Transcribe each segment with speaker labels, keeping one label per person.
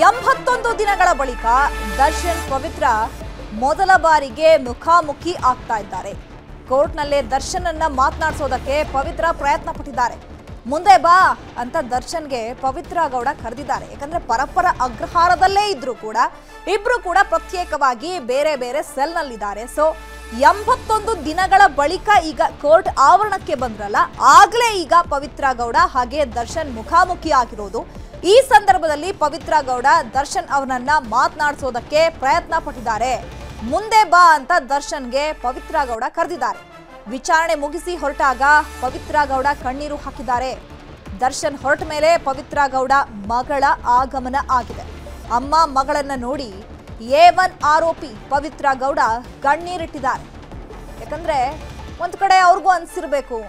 Speaker 1: 81 ದಿನಗಳ ಬಳಿಕ ದರ್ಶನ್ ಪವಿತ್ರ ಮೊದಲ ಬಾರಿಗೆ ಮುಖಾಮುಖಿ ಆಗ್ತಾ ಇದ್ದಾರೆ. ಕೋರ್ಟ್ನಲ್ಲೇ ದರ್ಶನ್ ಮಾತನಾಡಿಸೋದಕ್ಕೆ ಪವಿತ್ರ ಪ್ರಯತ್ನ ಪಟ್ಟಿದ್ದಾರೆ. ಮುಂದೆ ಬಾ ಅಂತ ದರ್ಶನ್ಗೆ ಪವಿತ್ರ ಗೌಡ ಕರೆದಿದ್ದಾರೆ. ಯಾಕಂದ್ರೆ ಪರಪ್ಪರ ಅಗ್ರಹಾರದಲ್ಲೇ ಇದ್ರು ಕೂಡ ಇಬ್ರು ಕೂಡ ಪ್ರತ್ಯೇಕವಾಗಿ ಬೇರೆ ಬೇರೆ ಸೆಲ್ನಲ್ಲಿದ್ದಾರೆ. ಸೊ 81 ದಿನಗಳ ಬಳಿಕ ಈಗ ಕೋರ್ಟ್ ಆವರಣಕ್ಕೆ ಬಂದ್ರಲ್ಲ, ಆಗ್ಲೇ ಈಗ ಪವಿತ್ರ ಗೌಡ ಹಾಗೆ ದರ್ಶನ್ ಮುಖಾಮುಖಿ ಆಗಿರೋದು. ಈ ಸಂದರ್ಭದಲ್ಲಿ ಪವಿತ್ರ ಗೌಡ ದರ್ಶನ್ ಅವರನ್ನ ಮಾತನಾಡಿಸೋದಕ್ಕೆ ಪ್ರಯತ್ನ ಪಟ್ಟಿದ್ದಾರೆ. ಮುಂದೆ ಬಾ ಅಂತ ದರ್ಶನ್ಗೆ ಪವಿತ್ರ ಗೌಡ ಕರೆದಿದ್ದಾರೆ. ವಿಚಾರಣೆ ಮುಗಿಸಿ ಹೊರಟಾಗ ಪವಿತ್ರ ಗೌಡ ಕಣ್ಣೀರು ಹಾಕಿದ್ದಾರೆ. ದರ್ಶನ್ ಹೊರಟ ಮೇಲೆ ಪವಿತ್ರ ಗೌಡ ಮಗಳ ಆಗಮನ ಆಗಿದೆ. ಅಮ್ಮ ಮಗಳನ್ನ ನೋಡಿ A1 ಆರೋಪಿ ಪವಿತ್ರ ಗೌಡ ಕಣ್ಣೀರಿಟ್ಟಿದ್ದಾರೆ. ಯಾಕಂದ್ರೆ ಒಂದ್ ಕಡೆ ಅವ್ರಿಗೂ ಅನ್ಸಿರ್ಬೇಕು,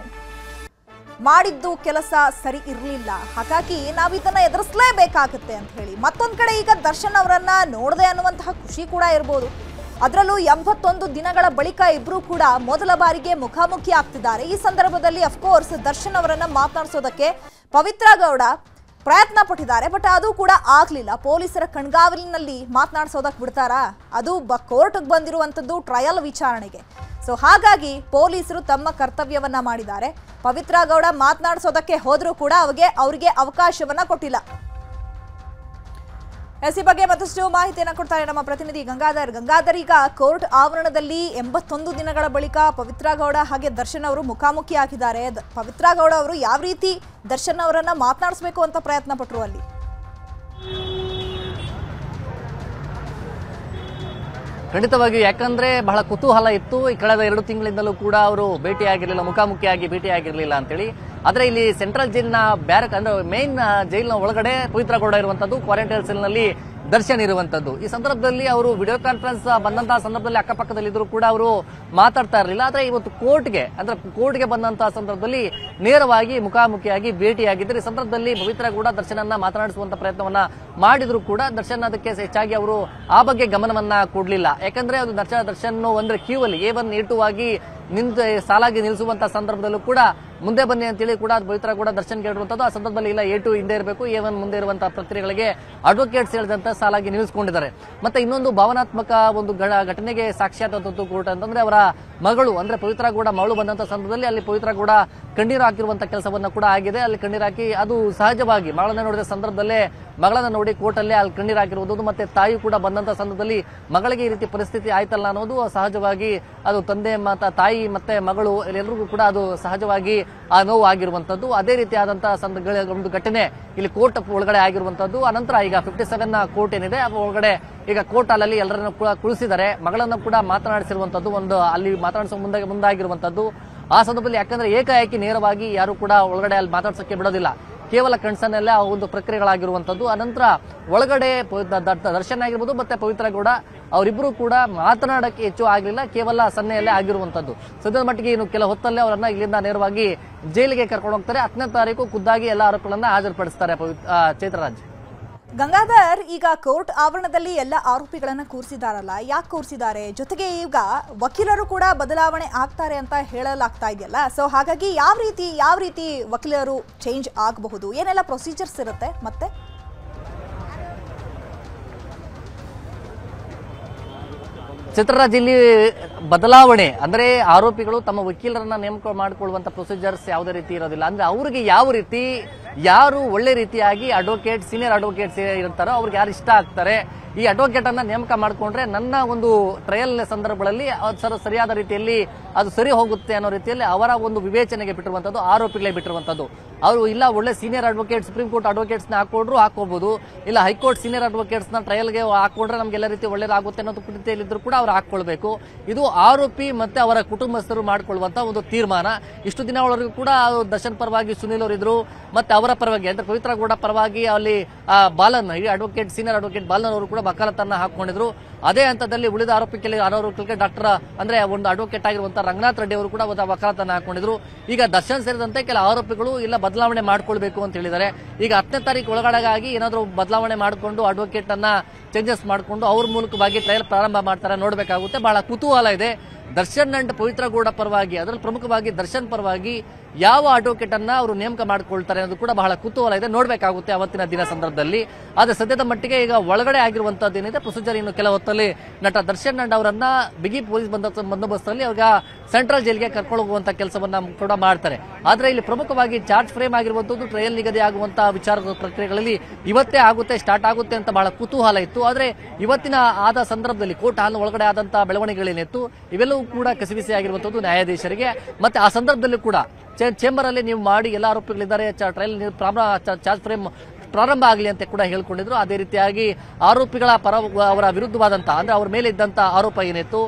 Speaker 1: ಮಾಡಿದ್ದು ಕೆಲಸ ಸರಿ ಇರಲಿಲ್ಲ, ಹಾಗಾಗಿ ನಾವು ಇದನ್ನ ಎದುರಿಸಲೇಬೇಕಾಗುತ್ತೆ ಅಂತ ಹೇಳಿ. ಮತ್ತೊಂದ್ ಕಡೆ ಈಗ ದರ್ಶನ್ ಅವರನ್ನ ನೋಡದೆ ಅನ್ನುವಂತಹ ಖುಷಿ ಕೂಡ ಇರ್ಬೋದು. ಅದರಲ್ಲೂ 81 ದಿನಗಳ ಬಳಿಕ ಇಬ್ರು ಕೂಡ ಮೊದಲ ಬಾರಿಗೆ ಮುಖಾಮುಖಿ ಆಗ್ತಿದ್ದಾರೆ. ಈ ಸಂದರ್ಭದಲ್ಲಿ ಅಫ್ಕೋರ್ಸ್ ದರ್ಶನ್ ಅವರನ್ನ ಮಾತನಾಡಿಸೋದಕ್ಕೆ ಪವಿತ್ರ ಗೌಡ ಪ್ರಯತ್ನ ಪಟ್ಟಿದ್ದಾರೆ. ಬಟ್ ಅದು ಕೂಡ ಆಗ್ಲಿಲ್ಲ. ಪೊಲೀಸರ ಕಣ್ಗಾವಲಿನಲ್ಲಿ ಮಾತನಾಡಿಸೋದಕ್ಕೆ ಬಿಡ್ತಾರಾ? ಅದು ಕೋರ್ಟ್ಗೆ ಬಂದಿರುವಂಥದ್ದು ಟ್ರಯಲ್ ವಿಚಾರಣೆಗೆ. ಸೊ ಹಾಗಾಗಿ ಪೊಲೀಸರು ತಮ್ಮ ಕರ್ತವ್ಯವನ್ನ ಮಾಡಿದ್ದಾರೆ. ಪವಿತ್ರ ಗೌಡ ಮಾತನಾಡಿಸೋದಕ್ಕೆ ಹೋದ್ರೂ ಕೂಡ ಅವರಿಗೆ ಅವಕಾಶವನ್ನ ಕೊಟ್ಟಿಲ್ಲ. ಈ ಬಗ್ಗೆ ಮತ್ತಷ್ಟು ಮಾಹಿತಿಯನ್ನು ಕೊಡ್ತಾರೆ ನಮ್ಮ ಪ್ರತಿನಿಧಿ ಗಂಗಾಧರ್. ಈಗ ಕೋರ್ಟ್ ಆವರಣದಲ್ಲಿ 81 ದಿನಗಳ ಬಳಿಕ ಪವಿತ್ರ ಗೌಡ ಹಾಗೆ ದರ್ಶನ್ ಅವರು ಮುಖಾಮುಖಿ ಆಗಿದ್ದಾರೆ. ಪವಿತ್ರ ಗೌಡ ಅವರು ಯಾವ ರೀತಿ ದರ್ಶನ್ ಅವರನ್ನ ಮಾತನಾಡಿಸಬೇಕು ಅಂತ ಪ್ರಯತ್ನ ಪಟ್ಟರು ಅಲ್ಲಿ?
Speaker 2: ಖಂಡಿತವಾಗಿಯೂ, ಯಾಕಂದ್ರೆ ಬಹಳ ಕುತೂಹಲ ಇತ್ತು. ಈ ಕಳೆದ 2 ತಿಂಗಳಿಂದಲೂ ಕೂಡ ಅವರು ಭೇಟಿಯಾಗಿರಲಿಲ್ಲ, ಮುಖಾಮುಖಿಯಾಗಿ ಭೇಟಿಯಾಗಿರಲಿಲ್ಲ ಅಂತೇಳಿ. ಆದ್ರೆ ಇಲ್ಲಿ ಸೆಂಟ್ರಲ್ ಜೈಲಿನ ಬ್ಯಾರಕ್ ಅಂದ್ರೆ ಮೇನ್ ಜೈಲಿನ ಒಳಗಡೆ ಪವಿತ್ರ ಗೌಡ ಇರುವಂತದ್ದು, ಕ್ವಾರಂಟೈನ್ ಸೆಲ್ ನಲ್ಲಿ ದರ್ಶನ್ ಇರುವಂತದ್ದು. ಈ ಸಂದರ್ಭದಲ್ಲಿ ಅವರು ವಿಡಿಯೋ ಕಾನ್ಫರೆನ್ಸ್ ಬಂದಂತಹ ಸಂದರ್ಭದಲ್ಲಿ ಅಕ್ಕಪಕ್ಕದಲ್ಲಿದ್ರು ಕೂಡ ಅವರು ಮಾತಾಡ್ತಾ ಇರಲಿಲ್ಲ. ಆದ್ರೆ ಇವತ್ತು ಕೋರ್ಟ್ಗೆ ಬಂದಂತಹ ಸಂದರ್ಭದಲ್ಲಿ ನೇರವಾಗಿ ಮುಖಾಮುಖಿಯಾಗಿ ಭೇಟಿಯಾಗಿದ್ದರು. ಈ ಸಂದರ್ಭದಲ್ಲಿ ಪವಿತ್ರ ಗೌಡ ದರ್ಶನನ್ನ ಮಾತನಾಡಿಸುವಂತ ಪ್ರಯತ್ನವನ್ನ ಮಾಡಿದ್ರು ಕೂಡ ದರ್ಶನ್ ಅದಕ್ಕೆ ಹೆಚ್ಚಾಗಿ ಅವರು ಆ ಬಗ್ಗೆ ಗಮನವನ್ನ ಕೊಡ್ಲಿಲ್ಲ. ಯಾಕಂದ್ರೆ ಅದು ದರ್ಶನ್ ಅಂದ್ರೆ ಕ್ಯೂ ಅಲ್ಲಿ A1 A2 ಆಗಿ ಸಾಲಾಗಿ ನಿಲ್ಲಿಸುವಂತಹ ಸಂದರ್ಭದಲ್ಲೂ ಕೂಡ ಮುಂದೆ ಬನ್ನಿ ಅಂತೇಳಿ ಕೂಡ ಪವಿತ್ರ ಕೂಡ ದರ್ಶನ್ ಹೇಳಿರುವಂತದ್ದು. ಆ ಸಂದರ್ಭದಲ್ಲಿ ಇಲ್ಲ, A2 ಹಿಂದೆ ಇರಬೇಕು, A1 ಮುಂದೆ ಇರುವಂತಹ ಪ್ರಕ್ರಿಯೆಗಳಿಗೆ ಅಡ್ವೊಕೇಟ್ಸ್ ಹೇಳಿದಂತ ಸಾಲಾಗಿ ನಿಲ್ಲಿಸಿಕೊಂಡಿದ್ದಾರೆ. ಮತ್ತೆ ಇನ್ನೊಂದು ಭಾವನಾತ್ಮಕ ಒಂದು ಘಟನೆಗೆ ಸಾಕ್ಷಿಯಾದಂತದ್ದು ಕೋರ್ಟ್ ಅಂತಂದ್ರೆ ಅವರ ಮಗಳು ಅಂದ್ರೆ ಪವಿತ್ರ ಗೌಡ ಮಗಳು ಬಂದಂತ ಸಂದರ್ಭದಲ್ಲಿ ಅಲ್ಲಿ ಪವಿತ್ರ ಗೌಡ ಕಣ್ಣೀರು ಹಾಕಿರುವಂತಹ ಕೆಲಸವನ್ನ ಕೂಡ ಆಗಿದೆ. ಅಲ್ಲಿ ಕಣ್ಣೀರು ಹಾಕಿ ಅದು ಸಹಜವಾಗಿ ಮಗಳನ್ನ ನೋಡಿದ ಸಂದರ್ಭದಲ್ಲೇ ಮಗಳನ್ನ ನೋಡಿ ಕೋರ್ಟ್ ಅಲ್ಲೇ ಅಲ್ಲಿ ಕಣ್ಣೀರು ಹಾಕಿರುವುದು. ಮತ್ತೆ ತಾಯಿ ಕೂಡ ಬಂದಂತ ಸಂದರ್ಭದಲ್ಲಿ ಮಗಳಿಗೆ ಈ ರೀತಿ ಪರಿಸ್ಥಿತಿ ಆಯ್ತಲ್ಲ ಅನ್ನೋದು ಸಹಜವಾಗಿ ಅದು ತಂದೆ ತಾಯಿ ಮತ್ತೆ ಮಗಳು ಎಲ್ಲರಿಗೂ ಕೂಡ ಅದು ಸಹಜವಾಗಿ ಆ ನೋವು ಆಗಿರುವಂತದ್ದು. ಅದೇ ರೀತಿಯಾದಂತಹ ಒಂದು ಘಟನೆ ಇಲ್ಲಿ ಕೋರ್ಟ್ ಒಳಗಡೆ ಆಗಿರುವಂತದ್ದು. ಅನಂತರ ಈಗ 57 ಕೋರ್ಟ್ ಏನಿದೆ ಅದು ಒಳಗಡೆ ಈಗ ಕೋರ್ಟ್ ಅಲ್ಲಿ ಎಲ್ಲರನ್ನು ಕೂಡ ಕುಳಿಸಿದ್ದಾರೆ. ಮಗಳನ್ನ ಕೂಡ ಮಾತನಾಡಿಸಿರುವಂತದ್ದು, ಒಂದು ಅಲ್ಲಿ ಮಾತನಾಡಿಸೋ ಮುಂದಾಗಿರುವಂತದ್ದು. ಆ ಸಂದರ್ಭದಲ್ಲಿ ಯಾಕಂದ್ರೆ ಏಕಾಏಕಿ ನೇರವಾಗಿ ಯಾರು ಕೂಡ ಒಳಗಡೆ ಅಲ್ಲಿ ಮಾತಾಡ್ಸಕ್ಕೆ ಬಿಡೋದಿಲ್ಲ, ಕೇವಲ ಕಣ್ಸನ್ನಲ್ಲೇ ಆ ಒಂದು ಪ್ರಕ್ರಿಯೆಗಳಾಗಿರುವಂತದ್ದು. ಅನಂತರ ಒಳಗಡೆ ದರ್ಶನ್ ಆಗಿರ್ಬೋದು ಮತ್ತೆ ಪವಿತ್ರ ಗೌಡ ಅವರಿಬ್ಬರು ಕೂಡ ಮಾತನಾಡಕ್ಕೆ ಹೆಚ್ಚು ಆಗಲಿಲ್ಲ, ಕೇವಲ ಸನ್ನೆಯಲ್ಲೇ ಆಗಿರುವಂತದ್ದು. ಸದ್ಯದ ಮಟ್ಟಿಗೆ ಇನ್ನು ಕೆಲ ಹೊತ್ತಲ್ಲೇ ಅವರನ್ನ ಇಲ್ಲಿಂದ ನೇರವಾಗಿ ಜೈಲಿಗೆ ಕರ್ಕೊಂಡು ಹೋಗ್ತಾರೆ. 10ನೇ ತಾರೀಕು ಖುದ್ದಾಗಿ ಎಲ್ಲ ಆರೋಪಿಗಳನ್ನ ಹಾಜರುಪಡಿಸ್ತಾರೆ ಚೈತ್ರರಾಜ್.
Speaker 1: ಗಂಗಾಧರ್, ಈಗ ಕೋರ್ಟ್ ಆವರಣದಲ್ಲಿ ಎಲ್ಲ ಆರೋಪಿಗಳನ್ನ ಕೂರಿಸಿದಾರಲ್ಲ, ಯಾಕೆ ಕೂರಿಸಿದ್ದಾರೆ? ಜೊತೆಗೆ ಈಗ ವಕೀಲರು ಕೂಡ ಬದಲಾವಣೆ ಆಗ್ತಾರೆ ಅಂತ ಹೇಳಲಾಗ್ತಾ ಇದೆಯಲ್ಲ, ಸೊ ಹಾಗಾಗಿ ಯಾವ ರೀತಿ ವಕೀಲರು ಚೇಂಜ್ ಆಗಬಹುದು? ಏನೆಲ್ಲ ಪ್ರೊಸೀಜರ್ಸ್ ಇರುತ್ತೆ? ಮತ್ತೆ
Speaker 2: ಚಿತ್ರರಾಜ್, ಇಲ್ಲಿ ಬದಲಾವಣೆ ಅಂದ್ರೆ ಆರೋಪಿಗಳು ತಮ್ಮ ವಕೀಲರನ್ನ ನೇಮಕ ಮಾಡಿಕೊಳ್ಳುವಂತ ಪ್ರೊಸೀಜರ್ಸ್ ಯಾವುದೇ ರೀತಿ ಇರೋದಿಲ್ಲ. ಅಂದ್ರೆ ಅವರಿಗೆ ಯಾವ ರೀತಿ ಯಾರು ಒಳ್ಳೆ ರೀತಿಯಾಗಿ ಅಡ್ವೊಕೇಟ್ ಸೀನಿಯರ್ ಅಡ್ವೊಕೇಟ್ಸ್ ಇರ್ತಾರೋ ಅವ್ರಿಗೆ ಯಾರು ಇಷ್ಟ ಆಗ್ತಾರೆ, ಈ ಅಡ್ವೊಕೇಟ್ ಅನ್ನ ನೇಮಕ ಮಾಡಿಕೊಂಡ್ರೆ ನನ್ನ ಒಂದು ಟ್ರಯಲ್ ಸಂದರ್ಭಗಳಲ್ಲಿ ಸರಿಯಾದ ರೀತಿಯಲ್ಲಿ ಅದು ಸರಿ ಹೋಗುತ್ತೆ ಅನ್ನೋ ರೀತಿಯಲ್ಲಿ ಅವರ ಒಂದು ವಿವೇಚನೆಗೆ ಬಿಟ್ಟಿರುವಂತದ್ದು, ಆರೋಪಿಗಳೇ ಬಿಟ್ಟಿರುವಂತದ್ದು. ಅವರು ಇಲ್ಲ ಒಳ್ಳೆ senior advocate supreme court advocates ನ ಹಾಕೊಂಡ್ರು ಹಾಕೋಬಹುದು, ಇಲ್ಲ ಹೈಕೋರ್ಟ್ ಸೀನಿಯರ್ ಅಡ್ವೊಕೇಟ್ಸ್ ನ ಟ್ರಯಲ್ಗೆ ಹಾಕೊಂಡ್ರೆ ನಮ್ಗೆಲ್ಲ ರೀತಿ ಒಳ್ಳೇದಾಗುತ್ತೆ ಅನ್ನೋದು ರೀತಿಯಲ್ಲಿದ್ರು ಕೂಡ ಅವ್ರು ಹಾಕೊಳ್ಬೇಕು. ಇದು ಆರೋಪಿ ಮತ್ತೆ ಅವರ ಕುಟುಂಬಸ್ಥರು ಮಾಡಿಕೊಳ್ಳುವಂತ ಒಂದು ತೀರ್ಮಾನ. ಇಷ್ಟು ದಿನವರೆಗೂ ಕೂಡ ದರ್ಶನ್ ಪರವಾಗಿ ಸುನೀಲ್ ಅವರಿದ್ರು, ಮತ್ತೆ ಅವರ ಪರವಾಗಿ ಅಂದ್ರೆ ಪವಿತ್ರ ಗೌಡ ಪರವಾಗಿ ಅಲ್ಲಿ Balan advocate senior advocate Balan ಅವರು ಕೂಡ ವಕಾಲತನ್ನ ಹಾಕೊಂಡಿದ್ರು. ಅದೇ ಹಂತದಲ್ಲಿ ಉಳಿದ ಆರೋಪಿಗಳಿಗೆ ಡಾಕ್ಟರ್ ಅಂದ್ರೆ ಒಂದು ಅಡ್ವೊಕೇಟ್ ಆಗಿರುವಂತಹ ರಂಗನಾಥ್ ರೆಡ್ಡಿ ಅವರು ಕೂಡ ವಕಾಲತನ್ನ ಹಾಕೊಂಡಿದ್ರು. ಈಗ ದರ್ಶನ್ ಸೇರಿದಂತೆ ಕೆಲ ಆರೋಪಿಗಳು ಇಲ್ಲ ಬದಲಾವಣೆ ಮಾಡ್ಕೊಳ್ಬೇಕು ಅಂತ ಹೇಳಿದ್ದಾರೆ. ಈಗ 10ನೇ ತಾರೀಕು ಒಳಗಡೆಗಾಗಿ ಏನಾದರೂ ಬದಲಾವಣೆ ಮಾಡಿಕೊಂಡು ಅಡ್ವೊಕೇಟ್ ಅನ್ನ ಚೇಂಜಸ್ ಮಾಡಿಕೊಂಡು ಅವ್ರ ಮೂಲಕವಾಗಿ ಟ್ರಯಲ್ ಪ್ರಾರಂಭ ಮಾಡ್ತಾರೆ, ನೋಡಬೇಕಾಗುತ್ತೆ. ಬಹಳ ಕುತೂಹಲ ಇದೆ. ದರ್ಶನ್ ಅಂಡ್ ಪವಿತ್ರ ಗೌಡ ಪರವಾಗಿ, ಅದರಲ್ಲಿ ಪ್ರಮುಖವಾಗಿ ದರ್ಶನ್ ಪರವಾಗಿ ಯಾವ ಅಡ್ವೊಕೇಟ್ ಅನ್ನ ಅವರು ನೇಮಕ ಮಾಡಿಕೊಳ್ತಾರೆ ಅನ್ನೋದು ಕೂಡ ಬಹಳ ಕುತೂಹಲ ಇದೆ, ನೋಡ್ಬೇಕಾಗುತ್ತೆ ಅವತ್ತಿನ ದಿನ ಸಂದರ್ಭದಲ್ಲಿ. ಆದ್ರೆ ಸದ್ಯದ ಮಟ್ಟಿಗೆ ಈಗ ಒಳಗಡೆ ಆಗಿರುವಂತದ್ದು ಏನಿದೆ ಪ್ರೊಸೀಜರ್, ಇನ್ನು ಕೆಲ ಹೊತ್ತಲ್ಲಿ ನಟ ದರ್ಶನ್ ಅಂಡ್ ಅವರನ್ನ ಬಿಗಿ ಪೊಲೀಸ್ ಬಂದೋಬಸ್ತಲ್ಲಿ ಈಗ ಸೆಂಟ್ರಲ್ ಜೈಲ್ಗೆ ಕರ್ಕೊಂಡು ಹೋಗುವಂತ ಕೆಲಸವನ್ನ ಕೂಡ ಮಾಡ್ತಾರೆ. ಆದ್ರೆ ಇಲ್ಲಿ ಪ್ರಮುಖವಾಗಿ ಚಾರ್ಜ್ ಫ್ರೇಮ್ ಆಗಿರುವಂತದ್ದು, ಟ್ರಯಲ್ ನಿಗದಿ ಆಗುವಂತಹ ವಿಚಾರ ಪ್ರಕ್ರಿಯೆಗಳಲ್ಲಿ ಇವತ್ತೇ ಆಗುತ್ತೆ, ಸ್ಟಾರ್ಟ್ ಆಗುತ್ತೆ ಅಂತ ಬಹಳ ಕುತೂಹಲ ಇತ್ತು. ಆದ್ರೆ ಇವತ್ತಿನ ಆದ ಸಂದರ್ಭದಲ್ಲಿ ಕೋರ್ಟ್ ಹಾಲ್ ಒಳಗಡೆ ಆದಂತಹ ಬೆಳವಣಿಗೆಗಳೇನಿತ್ತು ಇವೆಲ್ಲವೂ ಕೂಡ ಕಸಿವಿಸಿ ಆಗಿರುವಂತದ್ದು ನ್ಯಾಯಾಧೀಶರಿಗೆ. ಮತ್ತೆ ಆ ಸಂದರ್ಭದಲ್ಲಿ ಕೂಡ ಚೇಂಬರ್ ಅಲ್ಲಿ ನೀವು ಮಾಡಿ ಎಲ್ಲ ಆರೋಪಿಗಳಿದ್ದಾರೆ, ಟ್ರಯಲ್ ಚಾರ್ಜ್ ಫ್ರೇಮ್ ಪ್ರಾರಂಭ ಆಗಲಿ ಅಂತ ಕೂಡ ಹೇಳ್ಕೊಂಡಿದ್ರು. ಅದೇ ರೀತಿಯಾಗಿ ಆರೋಪಿಗಳ ಅವರ ವಿರುದ್ಧವಾದಂತಹ, ಅಂದ್ರೆ ಅವರ ಮೇಲೆ ಇದ್ದಂತ ಆರೋಪ ಏನಿತ್ತು,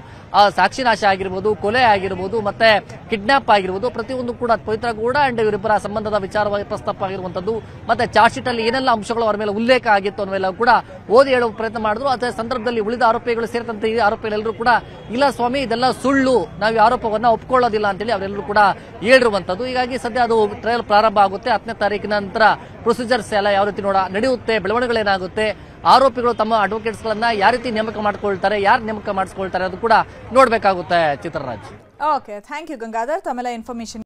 Speaker 2: ಸಾಕ್ಷಿನಾಶ ಆಗಿರ್ಬೋದು, ಕೊಲೆ ಆಗಿರ್ಬೋದು, ಮತ್ತೆ ಕಿಡ್ನಾಪ್ ಆಗಿರ್ಬೋದು, ಪ್ರತಿಯೊಂದು ಕೂಡ ಪವಿತ್ರ ಗೌಡ ಅಂಡ್ ಇವರಿಬ್ಬರ ಸಂಬಂಧದ ವಿಚಾರವಾಗಿ ಪ್ರಸ್ತಾಪ ಆಗಿರುವಂತದ್ದು, ಮತ್ತೆ ಚಾರ್ಜ್ ಶೀಟ್ ಅಲ್ಲಿ ಏನೆಲ್ಲ ಅಂಶಗಳು ಅವರ ಮೇಲೆ ಉಲ್ಲೇಖ ಆಗಿತ್ತು ಅನ್ನೋವೆಲ್ಲ ಕೂಡ ಓದಿ ಹೇಳುವ ಪ್ರಯತ್ನ ಮಾಡಿದ್ರು. ಅದೇ ಸಂದರ್ಭದಲ್ಲಿ ಉಳಿದ ಆರೋಪಿಗಳು ಸೇರಿದಂತೆ ಈ ಆರೋಪಿಗಳೆಲ್ಲರೂ ಕೂಡ ಇಲ್ಲ ಸ್ವಾಮಿ ಇದೆಲ್ಲ ಸುಳ್ಳು, ನಾವು ಈ ಆರೋಪವನ್ನ ಒಪ್ಕೊಳ್ಳೋದಿಲ್ಲ ಅಂತೇಳಿ ಅವರೆಲ್ಲರೂ ಕೂಡ ಹೇಳಿರುವಂತದ್ದು. ಹೀಗಾಗಿ ಸದ್ಯ ಅದು ಟ್ರಯಲ್ ಪ್ರಾರಂಭ ಆಗುತ್ತೆ. 10ನೇ ತಾರೀಕಿನ ನಂತರ ಪ್ರೊಸೀಜರ್ಸ್ ಎಲ್ಲ ಯಾವ ರೀತಿ ನಡೆಯುತ್ತೆ, ಬೆಳವಣಿಗೆಗಳೇನಾಗುತ್ತೆ, ಆರೋಪಿಗಳು ತಮ್ಮ ಅಡ್ವೊಕೇಟ್ಸ್ ಗಳನ್ನ ಯಾವ ರೀತಿ ನೇಮಕ ಮಾಡ್ಕೊಳ್ತಾರೆ, ಯಾರು ನೇಮಕ ಮಾಡಿಸ್ಕೊಳ್ತಾರೆ ಅದು ಕೂಡ ನೋಡ್ಬೇಕಾಗುತ್ತೆ. ಚಿತ್ರರಾಜ್.
Speaker 1: ಓಕೆ, ಥ್ಯಾಂಕ್ ಯು ಗಂಗಾಧರ್ ತಮ್ಮೆಲ್ಲ ಇನ್ಫಾರ್ಮೇಶನ್